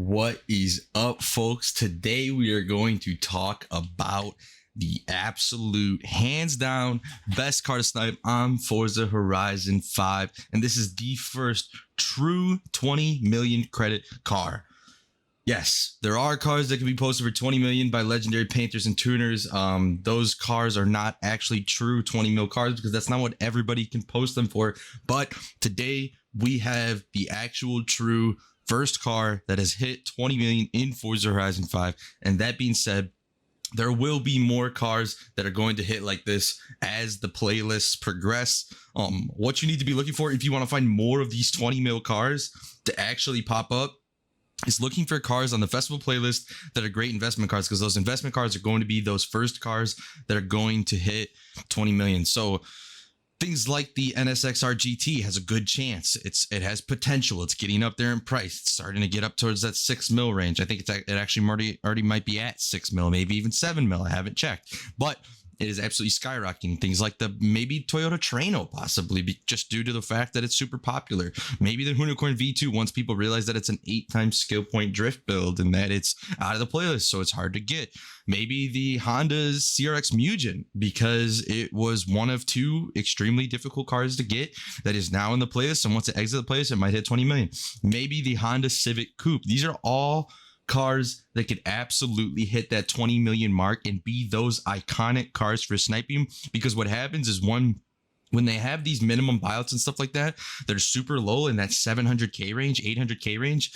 What is up, folks? Today we are going to talk about the absolute hands down best car to snipe on Forza Horizon 5. And this is the first true 20 million credit car. Yes, there are cars that can be posted for 20 million by legendary painters and tuners. Those cars are not actually true 20 mil cars because that's not what everybody can post them for. But today we have the actual true first car that has hit 20 million in Forza Horizon 5. And that being said, there will be more cars that are going to hit like this as the playlists progress. What you need to be looking for if you want to find more of these 20 mil cars to actually pop up is looking for cars on the festival playlist that are great investment cars, because those investment cars are going to be those first cars that are going to hit 20 million. So things like the NSXR GT has a good chance. It has potential. It's getting up there in price. It's starting to get up towards that 6 mil range. I think it actually already might be at 6 mil, maybe even 7 mil. I haven't checked, but it is absolutely skyrocketing. Things like the maybe Toyota Trano, possibly just due to the fact that it's super popular. Maybe the Unicorn V2 once people realize that it's an 8-time skill point drift build and that it's out of the playlist, so it's hard to get. Maybe the Honda's CRX Mugen, because it was one of two extremely difficult cars to get that is now in the playlist, and once it exits the playlist, it might hit 20 million. Maybe the Honda Civic Coupe. These are all cars that could absolutely hit that 20 million mark and be those iconic cars for sniping, because what happens is when they have these minimum buyouts and stuff like that are super low in that 700k range, 800k range,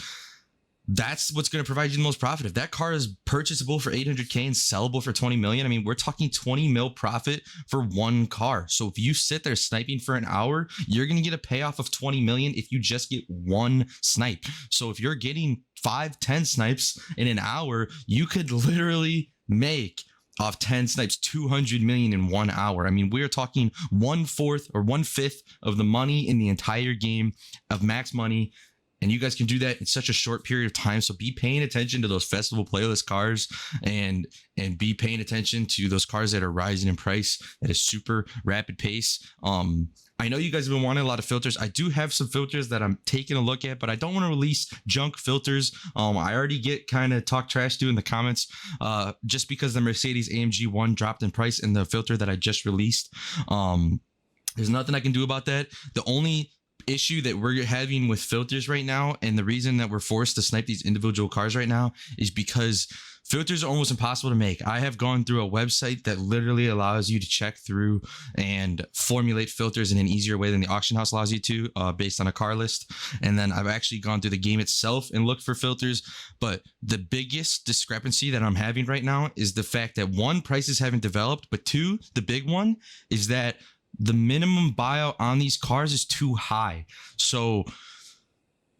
that's what's going to provide you the most profit. If that car is purchasable for 800k and sellable for 20 million, I mean, we're talking 20 mil profit for one car. So if you sit there sniping for an hour, you're going to get a payoff of 20 million if you just get one snipe. So if you're getting 5-10 snipes in an hour, you could literally make off 10 snipes 200 million in 1 hour. I mean, we're talking 1/4 or 1/5 of the money in the entire game of max money. And you guys can do that in such a short period of time. So be paying attention to those festival playlist cars and be paying attention to those cars that are rising in price at a super rapid pace. I know you guys have been wanting a lot of filters. I do have some filters that I'm taking a look at, but I don't want to release junk filters. I already get kind of talk trash to in the comments just because the Mercedes AMG 1 dropped in price in the filter that I just released. There's nothing I can do about that. The only issue that we're having with filters right now, and the reason that we're forced to snipe these individual cars right now, is because filters are almost impossible to make. I have gone through a website that literally allows you to check through and formulate filters in an easier way than the auction house allows you to, based on a car list. And then I've actually gone through the game itself and looked for filters. But the biggest discrepancy that I'm having right now is the fact that, one, prices haven't developed, but two, the big one is that the minimum buyout on these cars is too high. So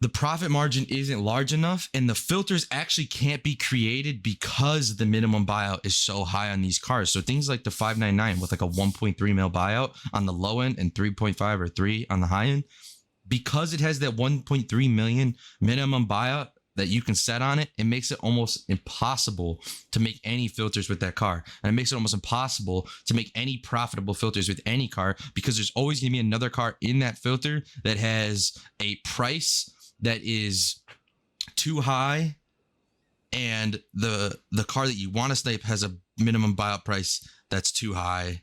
the profit margin isn't large enough, and the filters actually can't be created because the minimum buyout is so high on these cars. So things like the 599 with like a 1.3 mil buyout on the low end and 3.5 or 3 on the high end, because it has that 1.3 million minimum buyout that you can set on it, it makes it almost impossible to make any filters with that car. And it makes it almost impossible to make any profitable filters with any car, because there's always going to be another car in that filter that has a price that is too high, and the car that you want to snipe has a minimum buyout price that's too high,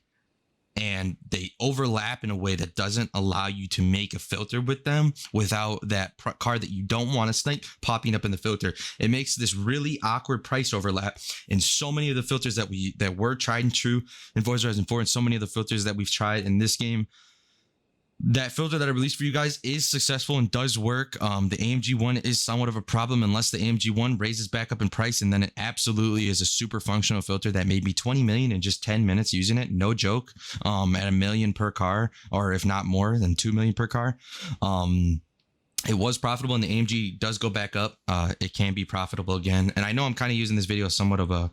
and they overlap in a way that doesn't allow you to make a filter with them without that car that you don't want to snipe popping up in the filter. It makes this really awkward price overlap. And so many of the filters that were tried and true in Forza Horizon 4, and so many of the filters that we've tried in this game, that filter that I released for you guys is successful and does work. The AMG 1 is somewhat of a problem unless the AMG 1 raises back up in price, and then it absolutely is a super functional filter that made me 20 million in just 10 minutes using it. No joke. At $1 million per car, or if not more than 2 million per car. It was profitable, and the AMG does go back up. It can be profitable again. And I know I'm kind of using this video as somewhat of a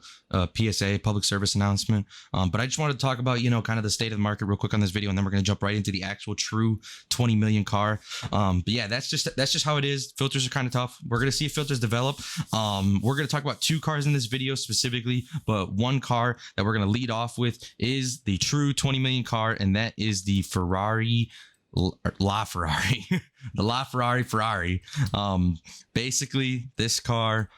PSA, public service announcement. But I just wanted to talk about, kind of the state of the market real quick on this video, and then we're going to jump right into the actual true 20 million car. But yeah, that's just how it is. Filters are kind of tough. We're going to see if filters develop. We're going to talk about two cars in this video specifically, but one car that we're going to lead off with is the true 20 million car, and that is the Ferrari La Ferrari, the La Ferrari. Basically, this car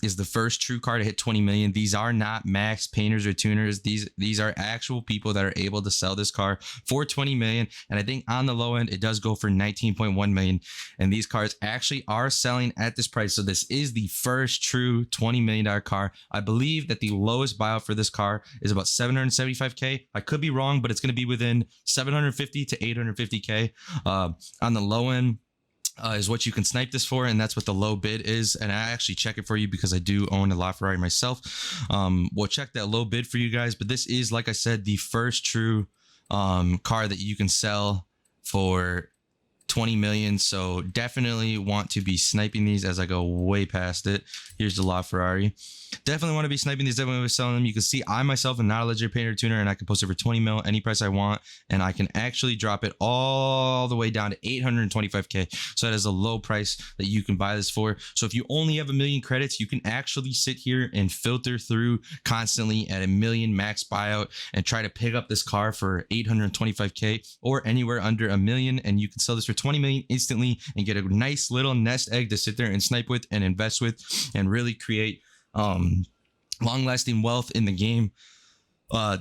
is the first true car to hit 20 million. These are not max painters or tuners. These are actual people that are able to sell this car for 20 million. And I think on the low end, it does go for 19.1 million. And these cars actually are selling at this price. So this is the first true $20 million car. I believe that the lowest buyout for this car is about 775K. I could be wrong, but it's going to be within 750 to 850K. On the low end, is what you can snipe this for, and that's what the low bid is. And I actually check it for you because I do own a LaFerrari myself. We'll check that low bid for you guys, but this is, like I said, the first true car that you can sell for 20 million. So definitely want to be sniping these as I go way past it. Here's the LaFerrari. Definitely want to be sniping these. Definitely selling them. You can see I myself am not a legendary painter tuner, and I can post it for 20 mil any price I want, and I can actually drop it all the way down to 825K. So that is a low price that you can buy this for. So if you only have 1 million credits, you can actually sit here and filter through constantly at 1 million max buyout and try to pick up this car for 825K or anywhere under 1 million, and you can sell this for 20 million instantly and get a nice little nest egg to sit there and snipe with and invest with and really create long-lasting wealth in the game.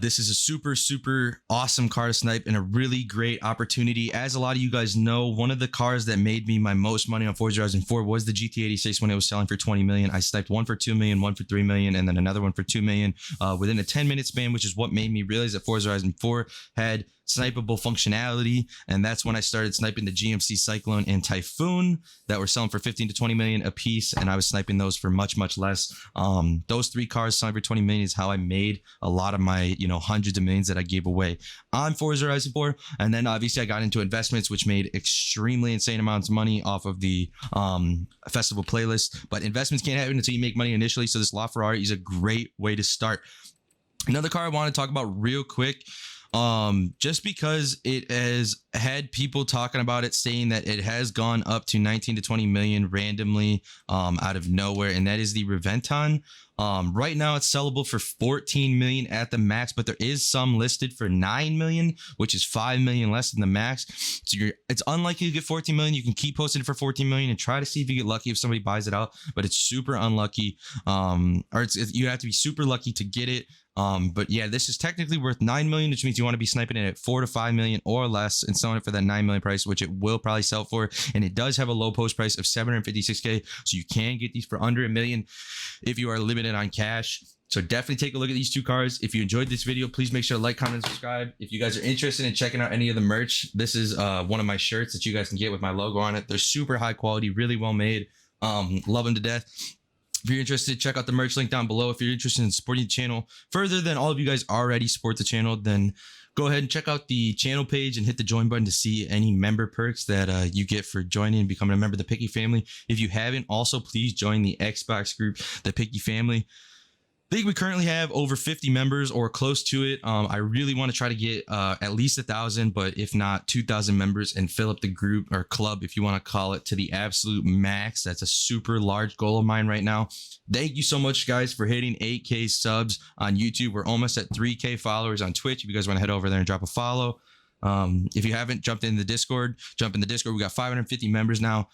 This is a super awesome car to snipe and a really great opportunity. As a lot of you guys know, one of the cars that made me my most money on Forza Horizon 4 was the GT86 when it was selling for 20 million. I sniped one for 2 million, one for 3 million, and then another one for 2 million within a 10-minute span, which is what made me realize that Forza Horizon 4 had snipeable functionality. And that's when I started sniping the GMC Cyclone and Typhoon that were selling for 15 to 20 million a piece, and I was sniping those for much less. Those 3 cars selling for 20 million is how I made a lot of my hundreds of millions that I gave away on Forza Horizon 4. And then obviously I got into investments, which made extremely insane amounts of money off of the festival playlist. But investments can't happen until you make money initially, so this LaFerrari is a great way to start. Another car I want to talk about real quick, just because it has had people talking about it, saying that it has gone up to 19 to 20 million randomly out of nowhere, and that is the Reventon. Right now it's sellable for 14 million at the max, but there is some listed for 9 million, which is 5 million less than the max. So it's unlikely to get 14 million. You can keep posting it for 14 million and try to see if you get lucky if somebody buys it out, but it's super unlucky. You have to be super lucky to get it. But yeah, this is technically worth 9 million, which means you want to be sniping it at 4 to 5 million or less and selling it for that 9 million price, which it will probably sell for. And it does have a low post price of 756K. So you can get these for under 1 million if you are limited on cash. So definitely take a look at these 2 cars. If you enjoyed this video, please make sure to like, comment, and subscribe. If you guys are interested in checking out any of the merch, this is one of my shirts that you guys can get with my logo on it. They're super high quality, really well made. Love them to death. If you're interested, check out the merch link down below. If you're interested in supporting the channel further than all of you guys already support the channel, then go ahead and check out the channel page and hit the join button to see any member perks that you get for joining and becoming a member of the Pikckyy family. If you haven't, also please join the Xbox group, the Pikckyy family. I think we currently have over 50 members or close to it. I really want to try to get at least 1,000, but if not 2,000 members, and fill up the group or club, if you want to call it, to the absolute max. That's a super large goal of mine right now. Thank you so much, guys, for hitting 8K subs on YouTube. We're almost at 3K followers on Twitch. If you guys want to head over there and drop a follow. If you haven't jumped in the Discord, jump in the Discord. We got 550 members now.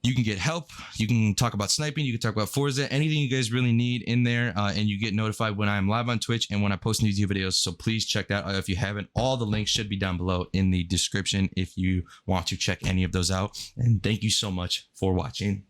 You can get help. You can talk about sniping. You can talk about Forza, anything you guys really need in there. And you get notified when I'm live on Twitch and when I post new YouTube videos. So please check that out if you haven't. All the links should be down below in the description if you want to check any of those out. And thank you so much for watching.